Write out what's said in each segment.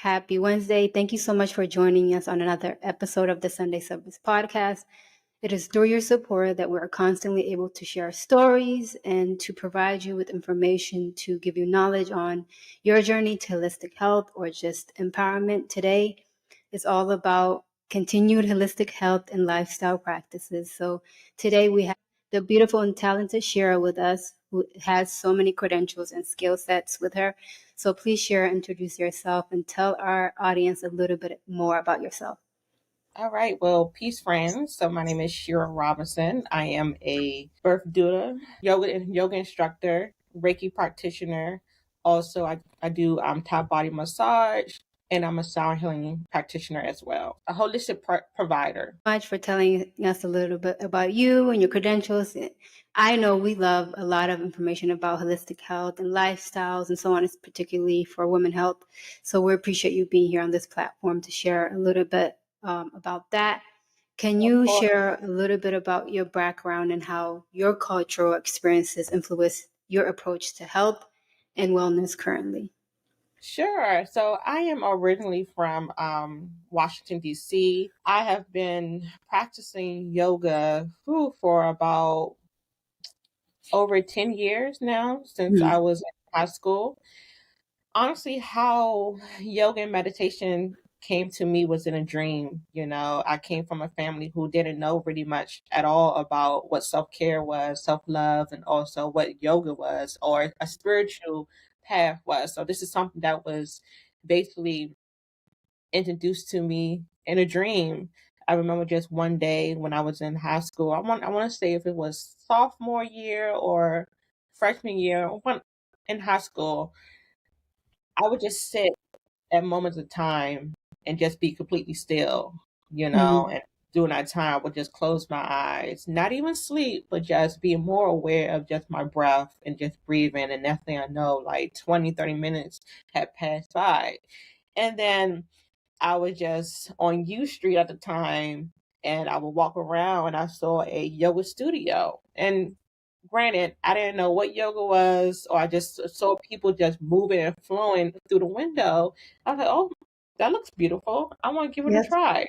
Happy Wednesday. Thank you so much for joining us on another episode of the Sunday Service Podcast. It is through your support that we're constantly able to share stories and to provide you with information to give you knowledge on your journey to holistic health or just empowerment. Today is all about continued holistic health and lifestyle practices. So today we have the beautiful and talented Scheera with us, who has so many credentials and skill sets with her. So please share, introduce yourself, and tell our audience a little bit more about yourself. All right. Well, peace, friends. So my name is Scheera Robinson. I am a birth doula, yoga instructor, Reiki practitioner. Also, I do top body massage, and I'm a sound healing practitioner as well. A holistic provider. Much for telling us a little bit about you and your credentials. I know we love a lot of information about holistic health and lifestyles and so on, particularly for women health. So we appreciate you being here on this platform to share a little bit about that. Can you share a little bit about your background and how your cultural experiences influence your approach to health and wellness currently? Sure. So I am originally from Washington, D.C. I have been practicing yoga for about over 10 years now, since I was in high school. Honestly, how yoga and meditation came to me was in a dream. I came from a family who didn't know really much at all about what self-care was, self-love, and also what yoga was or a spiritual path was. So this is something that was basically introduced to me in a dream. I remember just one day when I was in high school. I want to say if it was sophomore year or freshman year, in high school, I would just sit at moments of time and just be completely still, and during that time I would just close my eyes, not even sleep, but just be more aware of just my breath and just breathing. And next thing I know, like 20, 30 minutes had passed by. And then I was just on U Street at the time, and I would walk around and I saw a yoga studio. And granted, I didn't know what yoga was, or I just saw people just moving and flowing through the window. I was like, oh, that looks beautiful. I want to give it a try.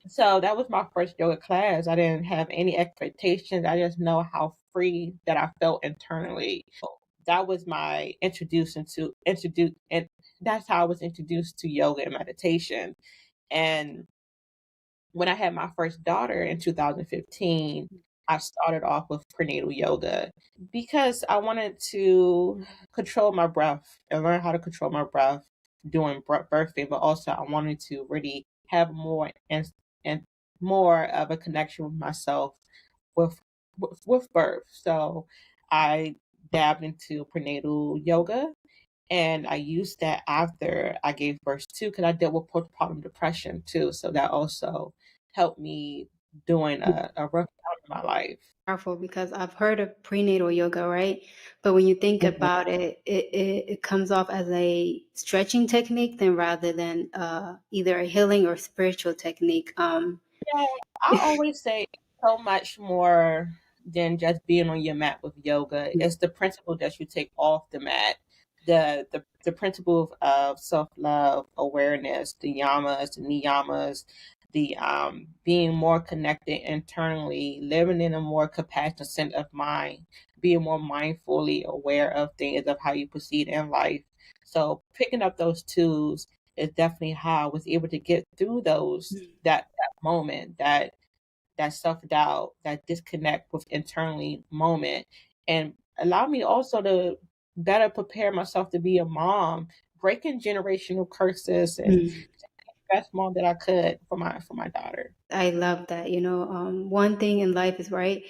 So that was my first yoga class. I didn't have any expectations. I just know how free that I felt internally. That was my and that's how I was introduced to yoga and meditation. And when I had my first daughter in 2015, I started off with prenatal yoga because I wanted to control my breath and learn how to control my breath during birthing, but also I wanted to really have and more of a connection with myself with with birth. So I dabbed into prenatal yoga, and I used that after I gave birth too, because I dealt with postpartum depression too. So that also helped me during a rough time in my life. Powerful, because I've heard of prenatal yoga, right? But when you think Mhm. about it, it comes off as a stretching technique then rather than either a healing or spiritual technique. Yeah, I always say so much more than just being on your mat with yoga. It's the principle that you take off the mat, the principle of self-love, awareness, the yamas, the niyamas, the being more connected internally, living in a more compassionate sense of mind, being more mindfully aware of things, of how you proceed in life. So picking up those tools is definitely how I was able to get through that moment, that self-doubt, that disconnect with internally moment, and allow me also to better prepare myself to be a mom, breaking generational curses and the best mom that I could for my daughter. I love that. One thing in life is right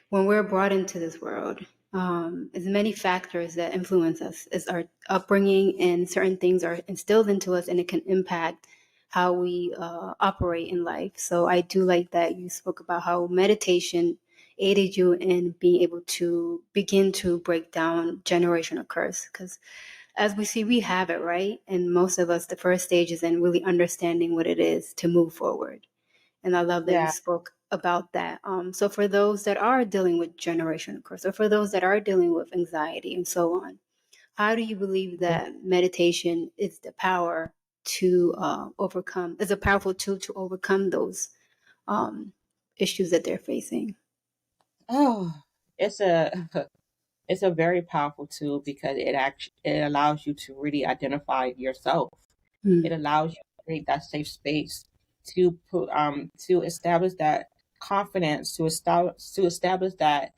when we're brought into this world. There's many factors that influence us. It's our upbringing, and certain things are instilled into us, and it can impact how we operate in life. So I do like that you spoke about how meditation aided you in being able to begin to break down generational curse, because as we see, we have it, right? And most of us, the first stage is in really understanding what it is to move forward. And I love that you Yeah. spoke about that. So for those that are dealing with generational curse, or for those that are dealing with anxiety and so on, how do you believe that meditation is the power to overcome, as a powerful tool to overcome those issues that they're facing? Oh, it's a it's a very powerful tool because it allows you to really identify yourself. It Mm. allows you to create that safe space to establish that confidence, to establish that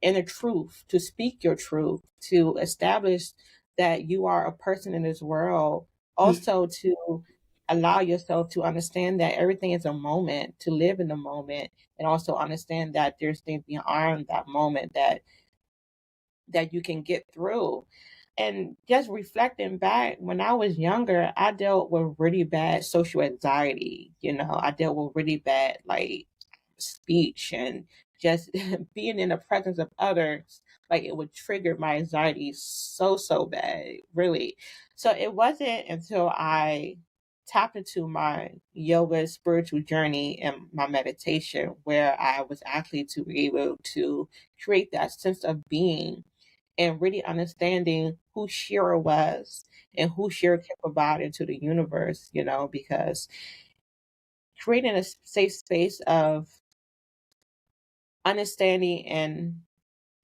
inner truth, to speak your truth, to establish that you are a person in this world, Mm. also to allow yourself to understand that everything is a moment, to live in the moment, and also understand that there's things beyond that moment that you can get through. And just reflecting back, when I was younger, I dealt with really bad social anxiety. I dealt with really bad, like, speech and just being in the presence of others. Like, it would trigger my anxiety so, so bad, really. So it wasn't until I tapped into my yoga spiritual journey and my meditation where I was actually to be able to create that sense of being and really understanding who Scheera was and who Scheera can provide into the universe, because creating a safe space of understanding and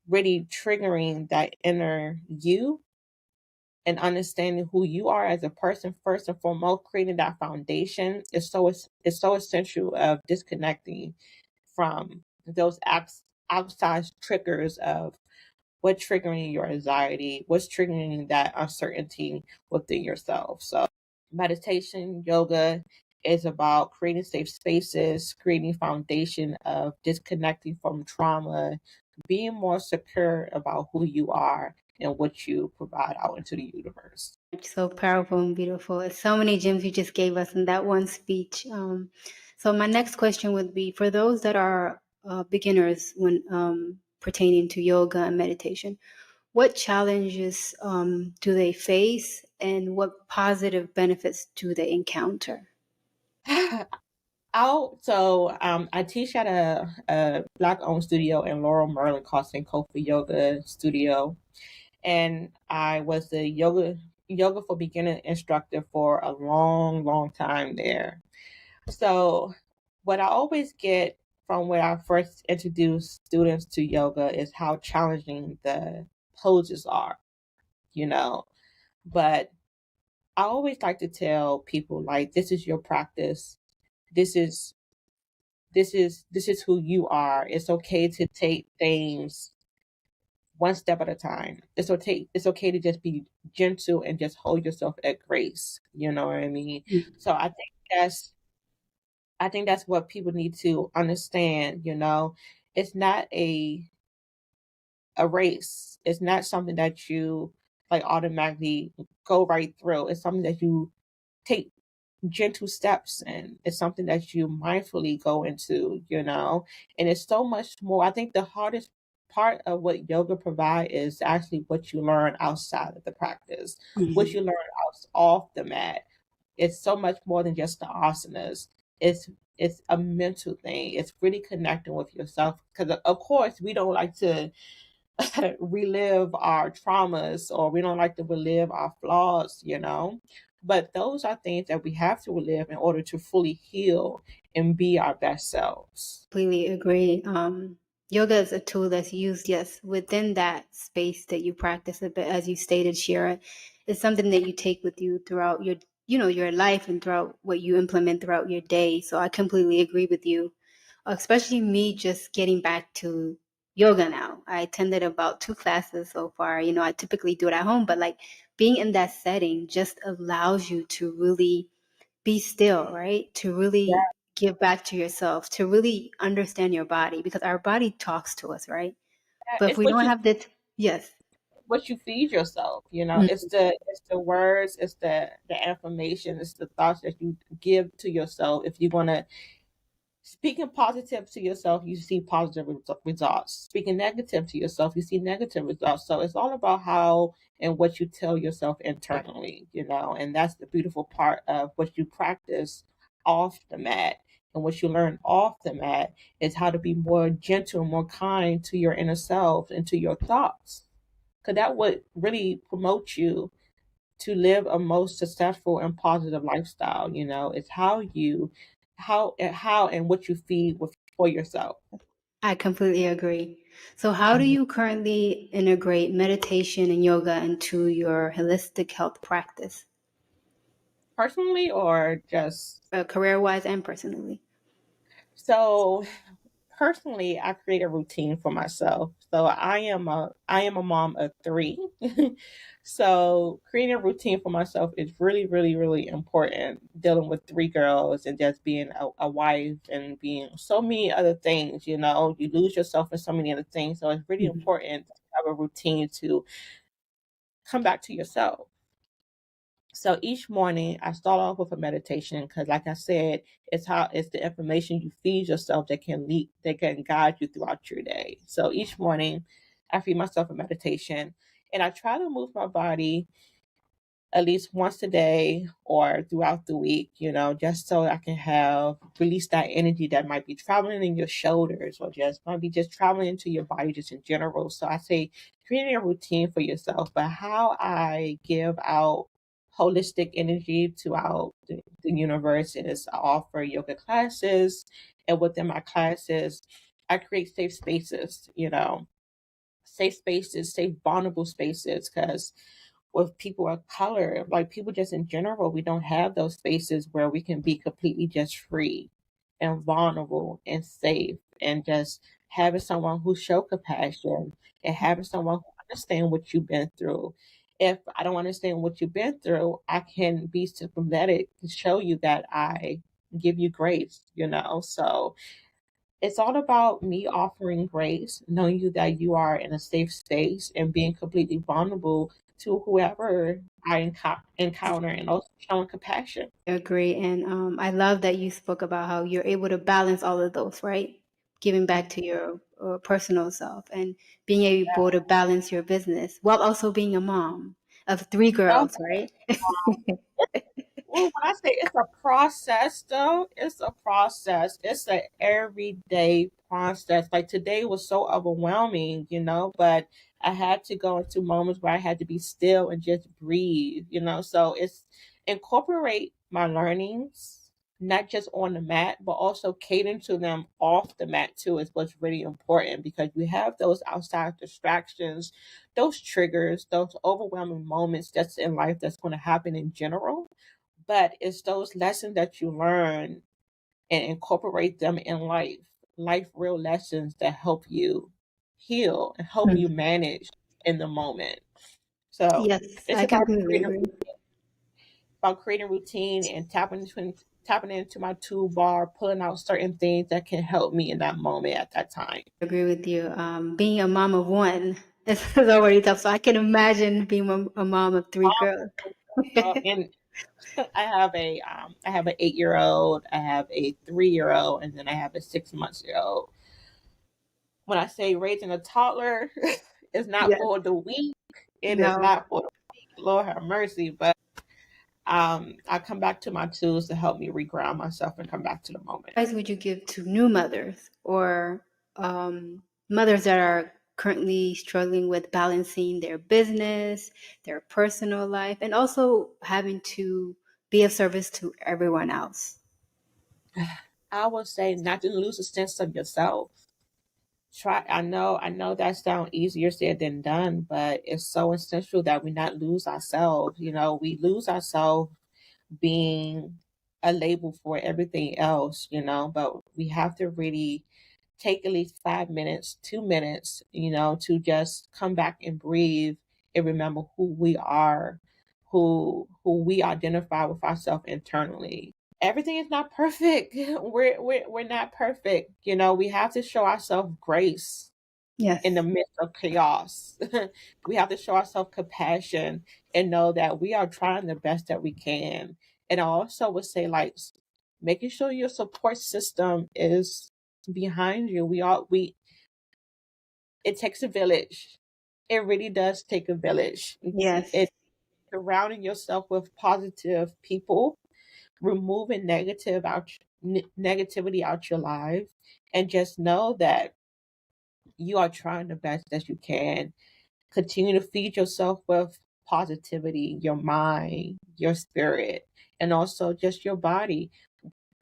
really triggering that inner you and understanding who you are as a person first and foremost, creating that foundation is so essential of disconnecting from those outside triggers of what's triggering your anxiety, what's triggering that uncertainty within yourself. So meditation, yoga is about creating safe spaces, creating foundation of disconnecting from trauma, being more secure about who you are and what you provide out into the universe. So powerful and beautiful. It's so many gems you just gave us in that one speech. So my next question would be for those that are beginners when pertaining to yoga and meditation. What challenges do they face, and what positive benefits do they encounter? I teach at a black owned studio in Laurel, Maryland called Kofa Yoga Studio. And I was the yoga for beginner instructor for a long, long time there. So what I always get from when I first introduce students to yoga is how challenging the poses are, you know. But I always like to tell people, like, this is your practice. This is this is who you are. It's okay to take things one step at a time. It's okay to just be gentle and just hold yourself at grace. You know what I mean? So I think that's what people need to understand, It's not a race. It's not something that you like automatically go right through. It's something that you take gentle steps in. It's something that you mindfully go into. And it's so much more. I think the hardest part of what yoga provide is actually what you learn outside of the practice, what Mhm. you learn off the mat. It's so much more than just the asanas. It's a mental thing. It's really connecting with yourself because of course we don't like to relive our traumas or we don't like to relive our flaws. But those are things that we have to relive in order to fully heal and be our best selves. Completely agree. Yoga is a tool that's used, yes, within that space that you practice it. But as you stated, Shira, it's something that you take with you throughout your life and throughout what you implement throughout your day. So I completely agree with you, especially me just getting back to yoga now. I attended about 2 classes so far. I typically do it at home, but like being in that setting just allows you to really be still, right? To really give back to yourself, to really understand your body, because our body talks to us, right? Yeah, But if it's we don't have that, yes. what you feed yourself. It's Mm. the words, it's the affirmation, it's the thoughts that you give to yourself. If you want to speaking positive to yourself, you see positive results. Speaking negative to yourself, you see negative results. So it's all about how and what you tell yourself internally. And that's the beautiful part of what you practice off the mat. And what you learn off the mat is how to be more gentle, more kind to your inner self and to your thoughts. Because that would really promote you to live a most successful and positive lifestyle. It's how and what you feed for yourself. I completely agree. So, how do you currently integrate meditation and yoga into your holistic health practice, Personally, or just career wise and personally? so personally, I create a routine for myself. So I am a mom of three. So creating a routine for myself is really, really, really important. Dealing with three girls and just being a wife and being so many other things, you lose yourself in so many other things. So it's really Mhm. important to have a routine to come back to yourself. So each morning I start off with a meditation because, like I said, it's the information you feed yourself that can guide you throughout your day. So each morning I feed myself a meditation, and I try to move my body at least once a day or throughout the week, just so I can have release that energy that might be traveling in your shoulders or just might be just traveling into your body just in general. So I say creating a routine for yourself, but how I give out holistic energy throughout the universe is I offer yoga classes, and within my classes, I create safe spaces, safe, vulnerable spaces, because with people of color, like people just in general, we don't have those spaces where we can be completely just free and vulnerable and safe and just having someone who show compassion and having someone who understand what you've been through. If I don't understand what you've been through, I can be sympathetic to show you that I give you grace. So it's all about me offering grace, knowing you that you are in a safe space and being completely vulnerable to whoever I encounter and also showing compassion. I agree. And I love that you spoke about how you're able to balance all of those, right? Giving back to your personal self and being able to balance your business while also being a mom of three Oh, girls, right? well, when I say it's a process, though, it's a process. It's a everyday process. Like today was so overwhelming, but I had to go into moments where I had to be still and just breathe. So it's incorporate my learnings, not just on the mat, but also cater to them off the mat too, is what's really important because we have those outside distractions, those triggers, those overwhelming moments that's in life that's going to happen in general, but it's those lessons that you learn and incorporate them in life real lessons that help you heal and help you Mhm. manage in the moment. So Yes, it's I completely agree. about creating routine and tapping into my toolbar, pulling out certain things that can help me in that moment at that time. I agree with you. Being a mom of one is already tough. So I can imagine being a mom of three girls. And I have an 8-year old, I have a 3-year old, and then I have a 6 month-year-old. When I say raising a toddler, it's not Yes. for the weak. It is No. not for the weak. Lord have mercy. But I come back to my tools to help me reground myself and come back to the moment. Advice would you give to new mothers or mothers that are currently struggling with balancing their business, their personal life, and also having to be of service to everyone else? I would say not to lose a sense of yourself. I know that sounds easier said than done, but it's so essential that we not lose ourselves. We lose ourselves being a label for everything else, but we have to really take at least 5 minutes, 2 minutes, to just come back and breathe and remember who we are, who we identify with ourselves internally. Everything is not perfect. We're not perfect. We have to show ourselves grace in the Yes. midst of chaos. We have to show ourselves compassion and know that we are trying the best that we can. And I also would say, like, making sure your support system is behind you. It takes a village. It really does take a village. Yes. It surrounding yourself with positive people, removing negativity out your life, and just know that you are trying the best that you can. Continue to feed yourself with positivity, your mind, your spirit, and also just your body.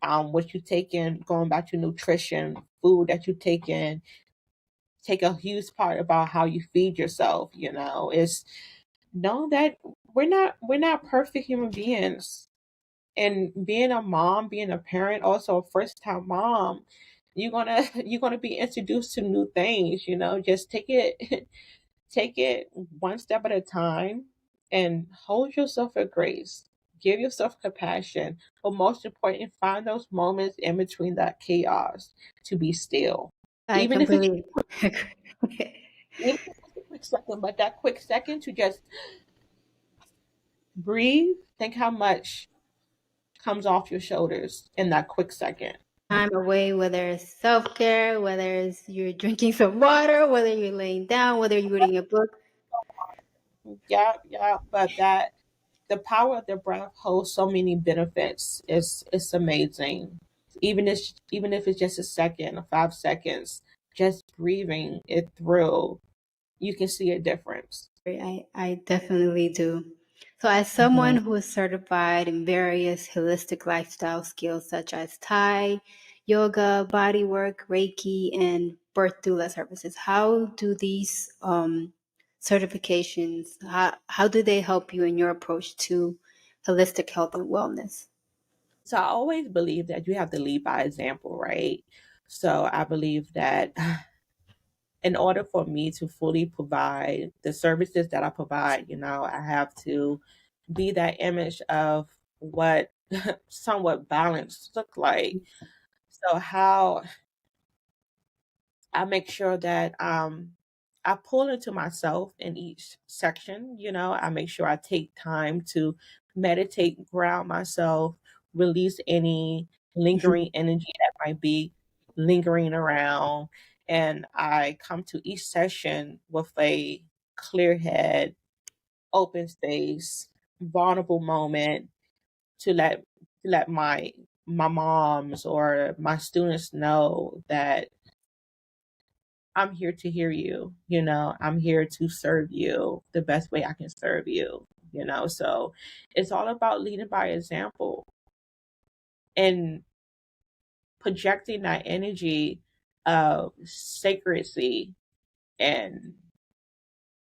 What you take in, going back to nutrition, food that you take in, take a huge part about how you feed yourself. Is know that we're not perfect human beings. And being a mom, being a parent, also a first time mom, you're gonna you're gonna be introduced to new things. Just take it take it one step at a time and hold yourself with grace. Give yourself compassion, but most important, find those moments in between that chaos to be still. I Even if it's completely agree. even if it's a quick second, but that quick second to just breathe, think how much comes off your shoulders in that quick second. Time away, whether it's self-care, whether it's you're drinking some water, whether you're laying down, whether you're reading a book. Yeah, yeah, but that the power of the breath holds so many benefits. It's amazing. Even if it's just a second or 5 seconds, just breathing it through, you can see a difference. I definitely do. So, as someone Mhm. who is certified in various holistic lifestyle skills such as Thai, yoga, bodywork, Reiki, and birth doula services, how do these certifications, how do they help you in your approach to holistic health and wellness? So I always believe that you have to lead by example, right? So I believe that in order for me to fully provide the services that I provide, I have to be that image of what somewhat balanced look like. So how I make sure that I pull into myself in each section. I make sure I take time to meditate, ground myself, release any lingering energy that might be lingering around. And I come to each session with a clear head, open space, vulnerable moment to let my moms or my students know that I'm here to hear you. I'm here to serve you the best way I can serve you. So it's all about leading by example and projecting that energy of sacredcy and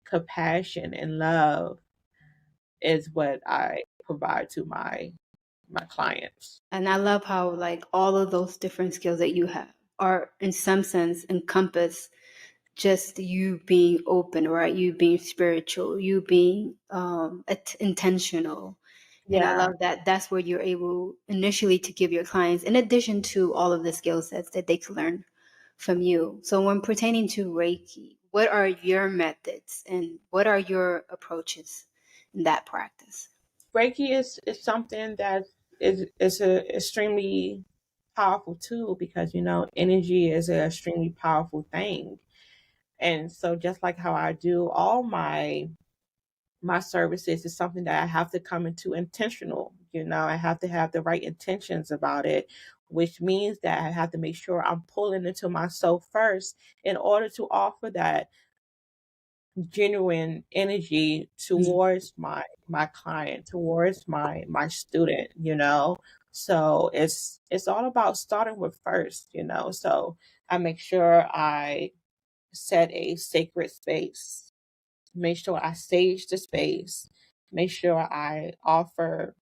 compassion and love is what I provide to my clients. And I love how like all of those different skills that you have are in some sense encompass just you being open, right? You being spiritual, you being intentional. And I Yeah. love that that's where you're able initially to give your clients, in addition to all of the skill sets that they can learn from you. So when pertaining to Reiki, what are your methods and what are your approaches in that practice? Reiki is something that is a extremely powerful tool because energy is an extremely powerful thing. And so just like how I do all my services is something that I have to come into intentional. I have to have the right intentions about it, which means that I have to make sure I'm pulling into myself first in order to offer that genuine energy towards my client, towards my student. So it's all about starting with first. So I make sure I set a sacred space, make sure I stage the space, make sure I offer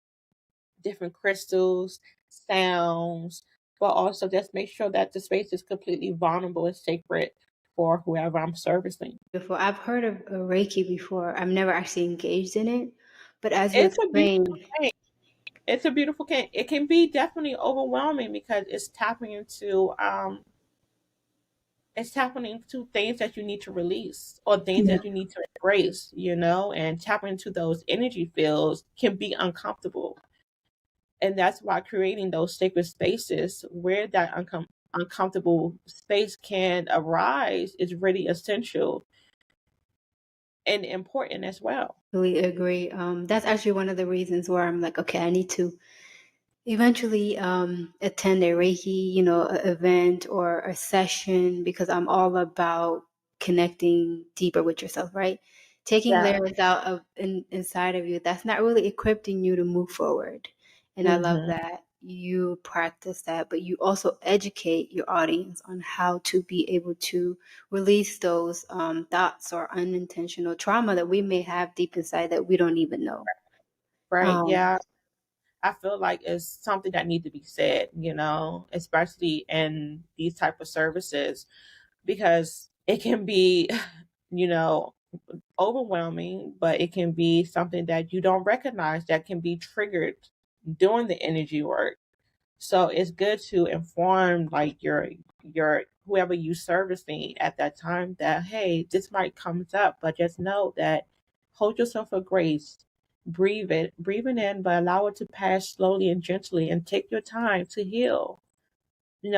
different crystals, sounds, but also just make sure that the space is completely vulnerable and sacred for whoever I'm servicing. Before I've heard of Reiki before, I've never actually engaged in it, but as you It's a beautiful explained, thing. It's a beautiful thing. It can be definitely overwhelming because it's tapping into things that you need to release or things yeah, that you need to embrace, and tapping into those energy fields can be uncomfortable. And that's why creating those sacred spaces where that uncomfortable space can arise is really essential and important as well. really agree. That's actually one of the reasons where I'm like, okay, I need to eventually attend a Reiki, event or a session because I'm all about connecting deeper with yourself, right? taking Yeah. layers out of inside of you, that's not really equipping you to move forward. And I love Mm-hmm. that you practice that, but you also educate your audience on how to be able to release those thoughts or unintentional trauma that we may have deep inside that we don't even know. Right. Um, Yeah. I feel like it's something that needs to be said, especially in these type of services, because it can be, you know, overwhelming, but it can be something that you don't recognize that can be triggered doing the energy work. So it's good to inform like your whoever you servicing at that time that hey, this might comes up, but just know that hold yourself with grace, breathe it in, but allow it to pass slowly and gently, and take your time to heal.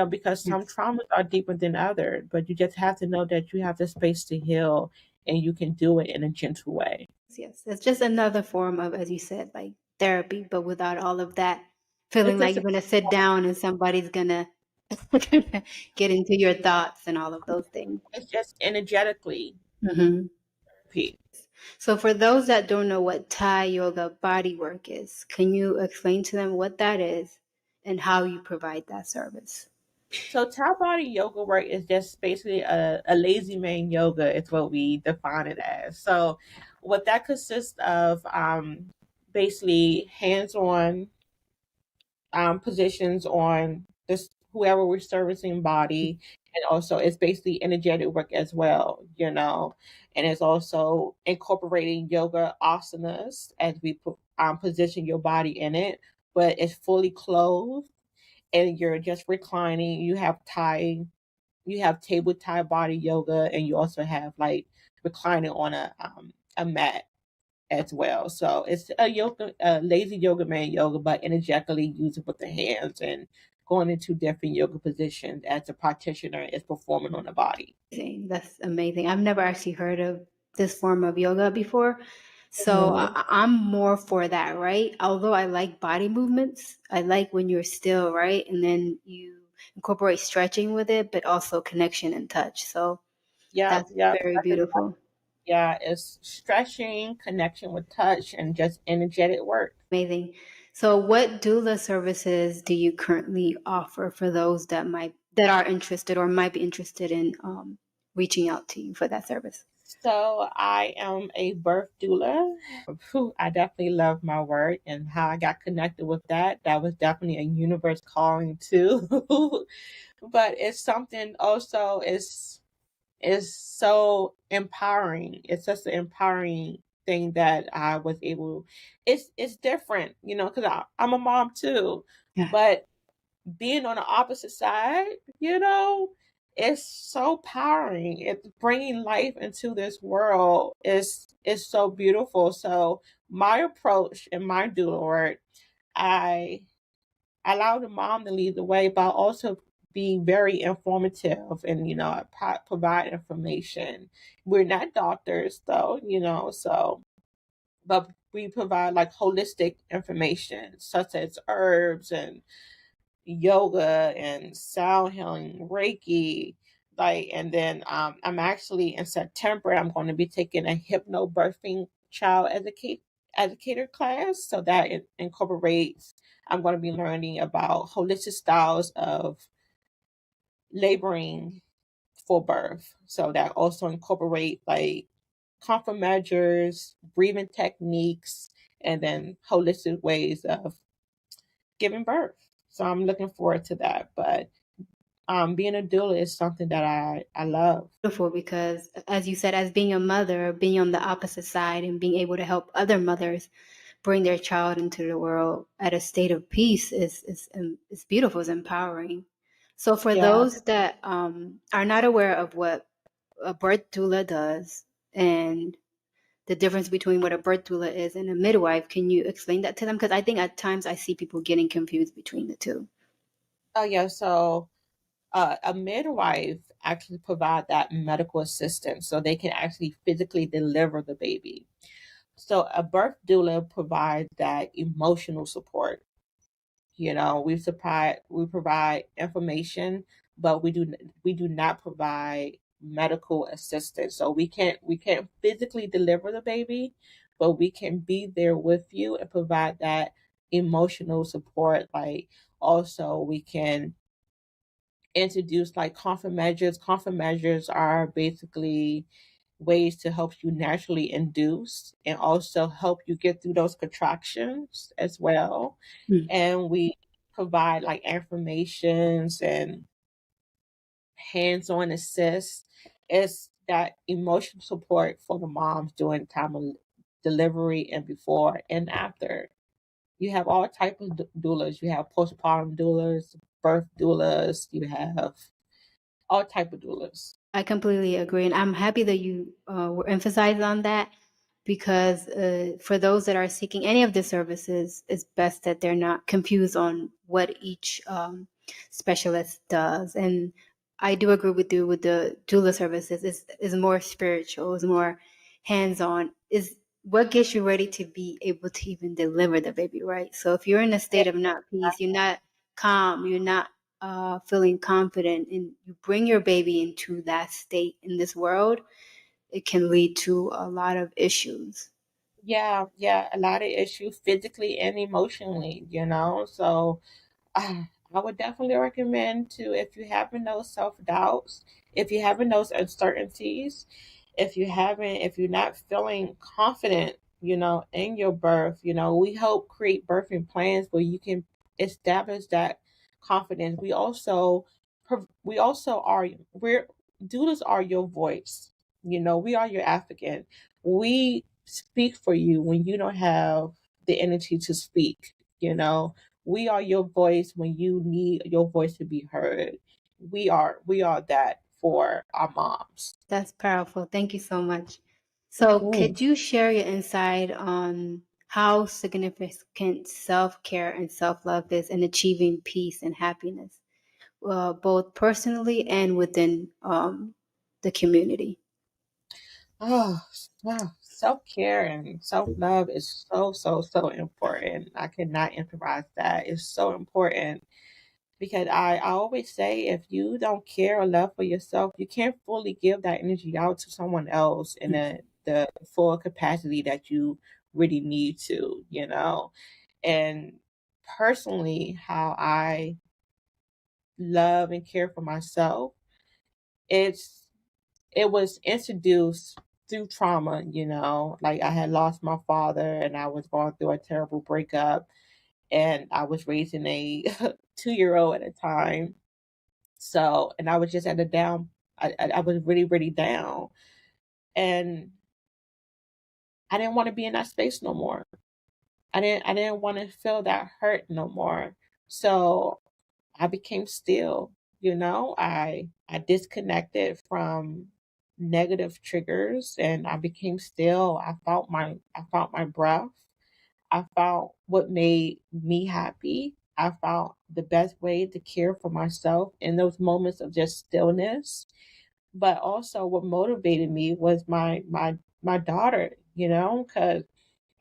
Because some yes. traumas are deeper than others, but you just have to know that you have the space to heal, and you can do it in a gentle way. Yes, it's just another form of, as you said, like therapy, but without all of that feeling It's like just you're gonna sit down and somebody's gonna get into your thoughts and all of those things. it's just energetically Hmm. therapy. So, for those that don't know what Thai yoga bodywork is, can you explain to them what that is and how you provide that service? So Thai body yoga work is just basically a lazy man yoga is what we define it as. So what that consists of, basically hands-on positions on this whoever we're servicing body, and also it's basically energetic work as well, and it's also incorporating yoga asanas as we position your body in it, but it's fully clothed and you're just reclining. You have table Thai body yoga, and you also have like reclining on a mat as well. So it's a lazy yoga man yoga, but energetically using with the hands and going into different yoga positions as the practitioner is performing on the body. Amazing. That's amazing. I've never actually heard of this form of yoga before. So Mhm. I'm more for that, right? Although I like body movements, I like when you're still, right? And then you incorporate stretching with it, but also connection and touch. So Yeah, that's yeah, very that's exactly. beautiful. Yeah, it's stretching, connection with touch, and just energetic work. Amazing. So what doula services do you currently offer for those that are interested or might be interested in reaching out to you for that service? So I am a birth doula. I definitely love my work, and how I got connected with that. That was definitely a universe calling too. But it's something also is so empowering. It's just an empowering thing that I was able. It's different, because I'm a mom too, Yeah. but being on the opposite side, it's so powering. It's bringing life into this world is so beautiful. So my approach and my doula work, I allow the mom to lead the way, but also be very informative and provide information. We're not doctors though, but we provide like holistic information such as herbs and yoga and sound healing, Reiki. Like, and then I'm actually in September, I'm going to be taking a hypnobirthing child educator class. So that it incorporates, I'm going to be learning about holistic styles of laboring for birth. So that also incorporate like comfort measures, breathing techniques, and then holistic ways of giving birth. So I'm looking forward to that. But being a doula is something that I love. Beautiful, because as you said, as being a mother, being on the opposite side and being able to help other mothers bring their child into the world at a state of peace is beautiful, is empowering. So for Yeah. those that are not aware of what a birth doula does and the difference between what a birth doula is and a midwife, can you explain that to them? Because I think at times I see people getting confused between the two. Oh yeah. So a midwife actually provide that medical assistance, so they can actually physically deliver the baby. So a birth doula provides that emotional support. We provide information, but we do not provide medical assistance. So we can't physically deliver the baby, but we can be there with you and provide that emotional support. Like also we can introduce like comfort measures. Comfort measures are basically ways to help you naturally induce and also help you get through those contractions as well. Mm. And we provide like affirmations and hands-on assist. It's that emotional support for the moms during the time of delivery and before and after. You have all type of doulas. You have postpartum doulas, birth doulas. You have all type of doulas. I completely agree, and I'm happy that you were emphasized on that because for those that are seeking any of the services, it's best that they're not confused on what each specialist does. And I do agree with you with the doula services. Is more spiritual, is more hands-on, is what gets you ready to be able to even deliver the baby, right? So if you're in a state of not peace, you're not calm, you're not feeling confident, and you bring your baby into that state in this world, it can lead to a lot of issues. Yeah, a lot of issues physically and emotionally. So I would definitely recommend to, if you're having those self doubts, if you're having those uncertainties, if you're not feeling confident, in your birth, we help create birthing plans where you can establish that confidence. We also we're doulas are your voice. We are your advocate. We speak for you when you don't have the energy to speak. You know, we are your voice when you need your voice to be heard. We are that for our moms. That's powerful. Thank you so much. So, Mm. could you share your insight on how significant self care and self love is in achieving peace and happiness, both personally and within the community? Oh, wow. Self care and self love is so, so, so important. I cannot improvise that. It's so important because I always say if you don't care or love for yourself, you can't fully give that energy out to someone else in the full capacity that you really need to. And personally, how I love and care for myself, it's it was introduced through trauma. Like I had lost my father and I was going through a terrible breakup and I was raising a 2-year old at a time. So, and I was just at a down, I was really, really down. And I didn't want to be in that space no more. I didn't want to feel that hurt no more. So I became still. I disconnected from negative triggers and I became still. I found my breath. I found what made me happy. I found the best way to care for myself in those moments of just stillness. But also what motivated me was my daughter, because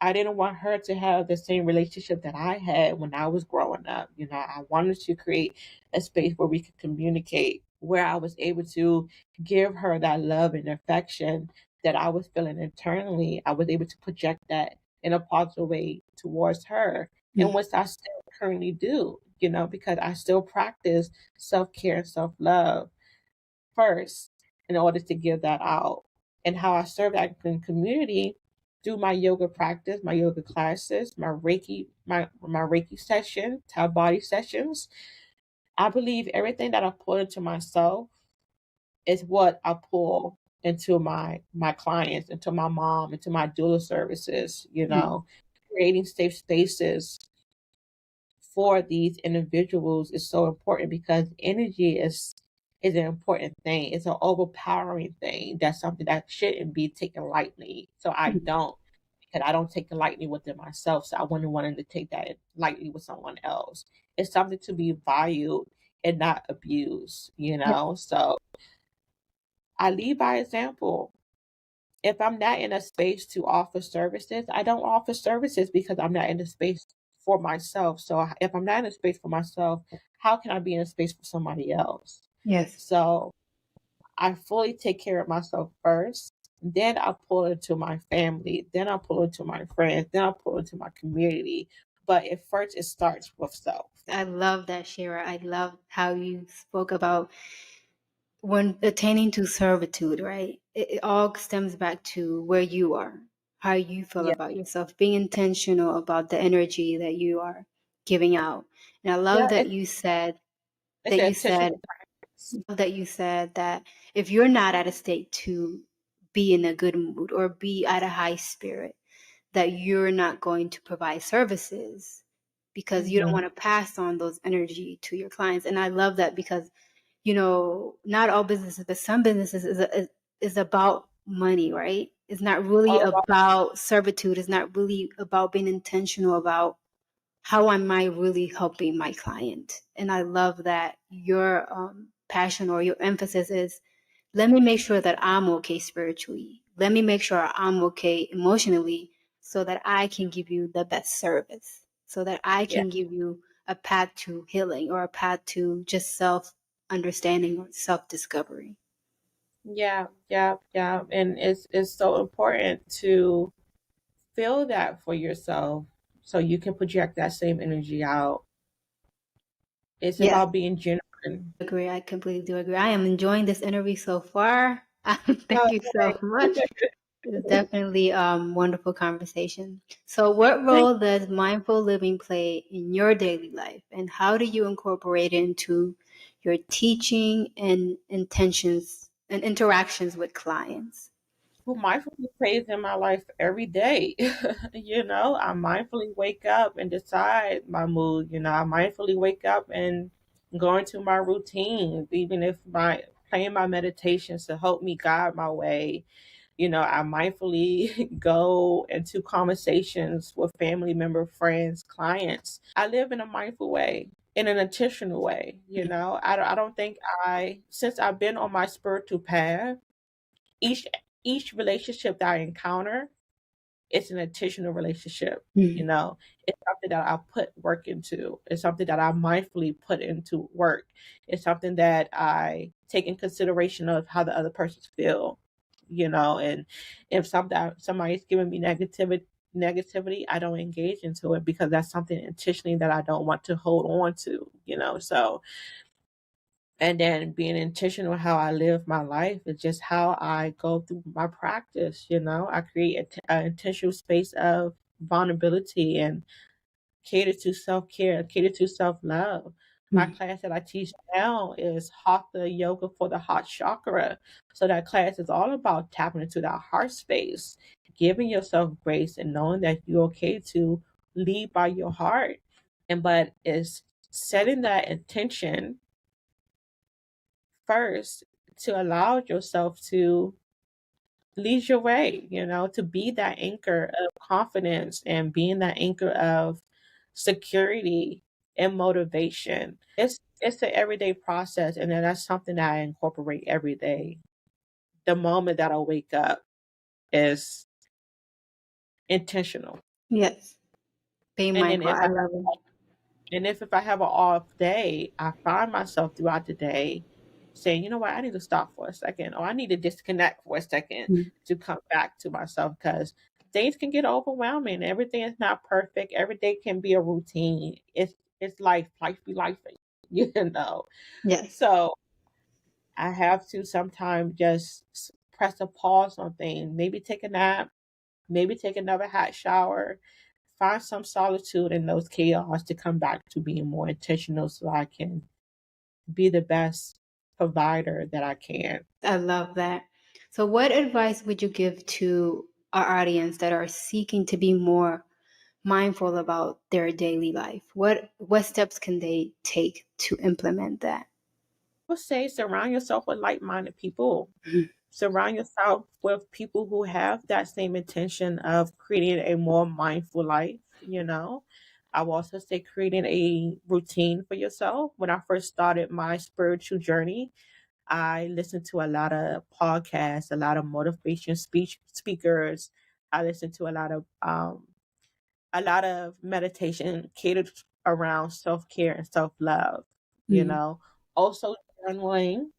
I didn't want her to have the same relationship that I had when I was growing up. I wanted to create a space where we could communicate, where I was able to give her that love and affection that I was feeling internally. I was able to project that in a positive way towards her, and Mm. which I still currently do, because I still practice self care and self love first in order to give that out. And how I serve that in community through my yoga practice, my yoga classes, my Reiki session, Tao body sessions. I believe everything that I put into myself is what I pull into my clients, into my mom, into my doula Mm. services, creating safe spaces for these individuals is so important because energy is an important thing. It's an overpowering thing. That's something that shouldn't be taken lightly. So I Mm. don't because I don't take it lightly within myself. So I wouldn't want to take that lightly with someone else. It's something to be valued and not abused. Yep. So I lead by example. If I'm not in a space to offer services, I don't offer services because I'm not in a space for myself. So if I'm not in a space for myself, how can I be in a space for somebody else? Yes. So I fully take care of myself first. Then I pull into my family. Then I pull into my friends. Then I pull into my community. But at first, it starts with self. I love that, Scheera. I love how you spoke about when attaining to servitude, right? It all stems back to where you are, how you feel Yeah, about yourself, being intentional about the energy that you are giving out. And I love yeah. that you said It's that an you intentional said practice. that you said that if you're not at a state to be in a good mood or be at a high spirit, that you're not going to provide services because you don't Hmm. want to pass on those energy to your clients. And I love that because, you know, not all businesses, but some businesses is about money, right? It's not really All about about servitude. It's not really about being intentional about how am I really helping my client. And I love that your passion or your emphasis is, let me make sure that I'm okay spiritually. Let me make sure I'm okay emotionally so that I can give you the best service, so that I yeah, can give you a path to healing or a path to just self understanding or self discovery. yeah, yeah, yeah. And it's so important to feel that for yourself so you can project that same energy out. It's Yes, about being genuine. agree. I completely do agree. I am enjoying this interview so far. Thank Oh, you so much. thank It's definitely wonderful conversation. So, what thank role does mindful living play in your daily life, and how do you incorporate it into your teaching and intentions and interactions with clients? Who mindfully prays in my life every day. I mindfully wake up and decide my mood. I mindfully wake up and go into my routine, even if my playing my meditations to help me guide my way. I mindfully go into conversations with family member, friends, clients. I live in a mindful way, in an intentional way. I don't think since I've been on my spiritual path, each each relationship that I encounter, it's an intentional relationship. Mhm. It's something that I put work into. It's something that I mindfully put into work. It's something that I take in consideration of how the other persons feel. And if somebody's giving me negativity, I don't engage into it because that's something intentionally that I don't want to hold on to. So, and then being intentional with how I live my life is just how I go through my practice. I create an intentional space of vulnerability and cater to self-care, cater to self-love. My Mhm. class that I teach now is Hatha Yoga for the heart chakra. So that class is all about tapping into that heart space, giving yourself grace and knowing that you're okay to lead by your heart. But it's setting that intention first to allow yourself to lead your way, to be that anchor of confidence and being that anchor of security and motivation. It's an everyday process, and then that's something that I incorporate every day. The moment that I wake up is intentional. Yes, being And then mindful. if I I love it. if I have an off day, I find myself throughout the day saying, you know what, I need to stop for a second, or I need to disconnect for a second Mhm. to come back to myself because things can get overwhelming. Everything is not perfect. Every day can be a routine. It's life be life, you know. Yes, So I have to sometimes just press a pause on things, maybe take a nap, maybe take another hot shower, find some solitude in those chaos to come back to being more intentional so I can be the best provider that I can. I love that. So, what advice would you give to our audience that are seeking to be more mindful about their daily life? What steps can they take to implement that? I would say surround yourself with like minded people. Mhm. Surround yourself with people who have that same intention of creating a more mindful life. I will also say creating a routine for yourself. When I first started my spiritual journey, I listened to a lot of podcasts, a lot of motivation speakers. I listened to a lot of meditation catered around self care and self love. You Mhm. know, also journaling,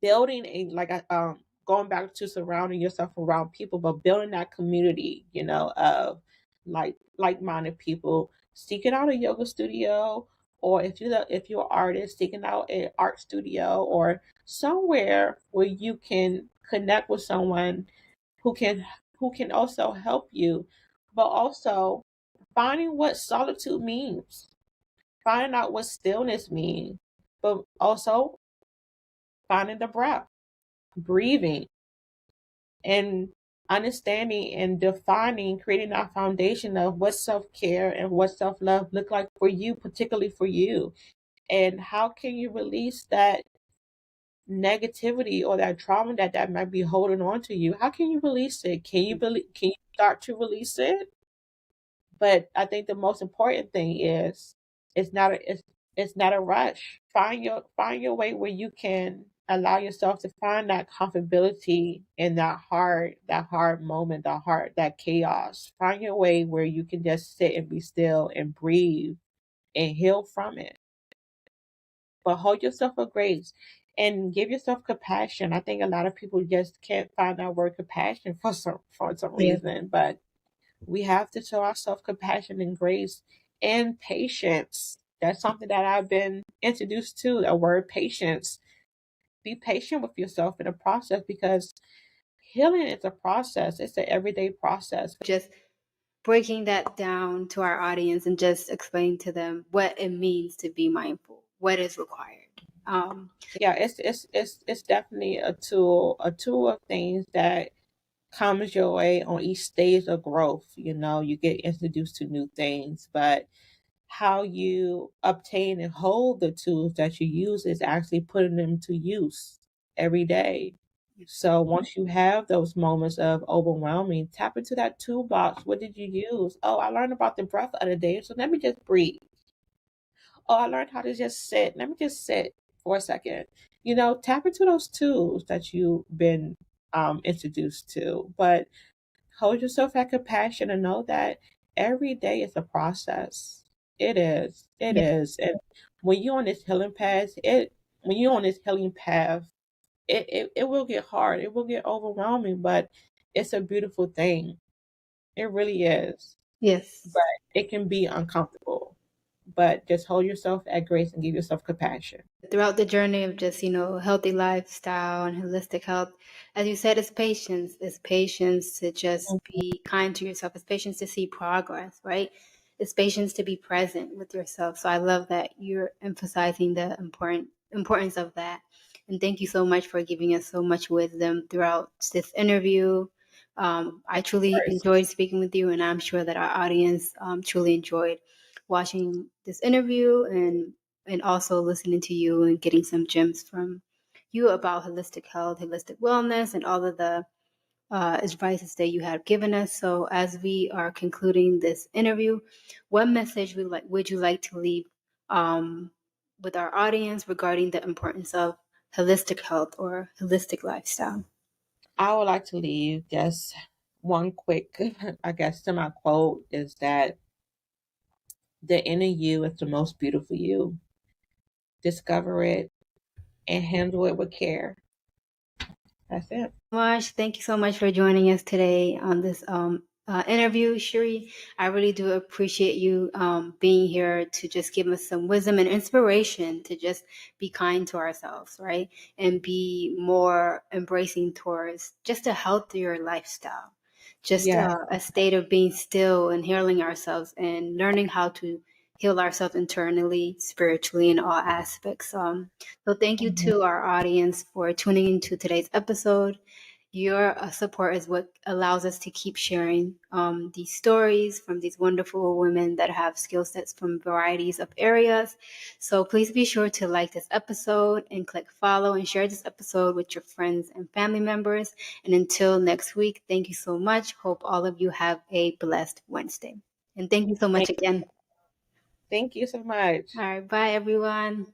building going back to surrounding yourself around people, but building that community, of like-minded people, seeking out a yoga studio, or if you're an artist, seeking out an art studio or somewhere where you can connect with someone who can who can also help you, but also finding what solitude means, finding out what stillness means, but also finding the breath, breathing, and understanding and defining, creating that foundation of what self-care and what self-love look like for you, particularly for you. And how can you release that negativity or that trauma that might be holding on to you? How can you release it? Can you start to release it? But I think the most important thing is it's not a rush. Find your way where you can allow yourself to find that comfortability in that hard moment, that chaos. Find your way where you can just sit and be still and breathe and heal from it. But hold yourself with grace and give yourself compassion. I think a lot of people just can't find that word compassion for some Yeah. reason, but we have to show ourselves compassion and grace and patience. That's something that I've been introduced to, the word patience. Be patient with yourself in the process, because healing is a process. It's an everyday process. Just breaking that down to our audience and just explaining to them what it means to be mindful, what is required. Yeah, it's definitely a tool of things that comes your way on each stage of growth. You get introduced to new things, but how you obtain and hold the tools that you use is actually putting them to use every day. So once you have those moments of overwhelming, tap into that toolbox. What did you use? Oh, I learned about the breath the other day, so let me just breathe. Oh, I learned how to just sit. Let me just sit for a second. Tap into those tools that you've been introduced to. But hold yourself at compassion and know that every day is a process. It is. It Yeah. is. And when you're on this healing path, it will get hard. It will get overwhelming, but it's a beautiful thing. It really is. Yes. But it can be uncomfortable. But just hold yourself at grace and give yourself compassion. Throughout the journey of just, healthy lifestyle and holistic health, as you said, it's patience. It's patience to just Mhm. be kind to yourself. It's patience to see progress, right? It's patience to be present with yourself. So I love that you're emphasizing the importance of that. And thank you so much for giving us so much wisdom throughout this interview. I truly First. enjoyed speaking with you, and I'm sure that our audience truly enjoyed watching this interview and also listening to you and getting some gems from you about holistic health, holistic wellness, and all of the advices that you have given us. So, as we are concluding this interview, what message would you like to leave um, with our audience regarding the importance of holistic health or holistic lifestyle? I would like to leave just one quick, I guess, semi quote is that the inner you is the most beautiful you. Discover it and handle it with care. That's it. Much. Thank you so much for joining us today on this interview, Shiri. I really do appreciate you being here to just give us some wisdom and inspiration to just be kind to ourselves, right? And be more embracing towards just a healthier lifestyle, just Yes. a state of being still and healing ourselves and learning how to heal ourselves internally, spiritually, in all aspects. So thank you Mhm. to our audience for tuning into today's episode. Your support is what allows us to keep sharing these stories from these wonderful women that have skill sets from varieties of areas. So please be sure to like this episode and click follow and share this episode with your friends and family members. And until next week, thank you so much. Hope all of you have a blessed Wednesday. And thank you so much Thank, again. thank you so much. All right. Bye, everyone.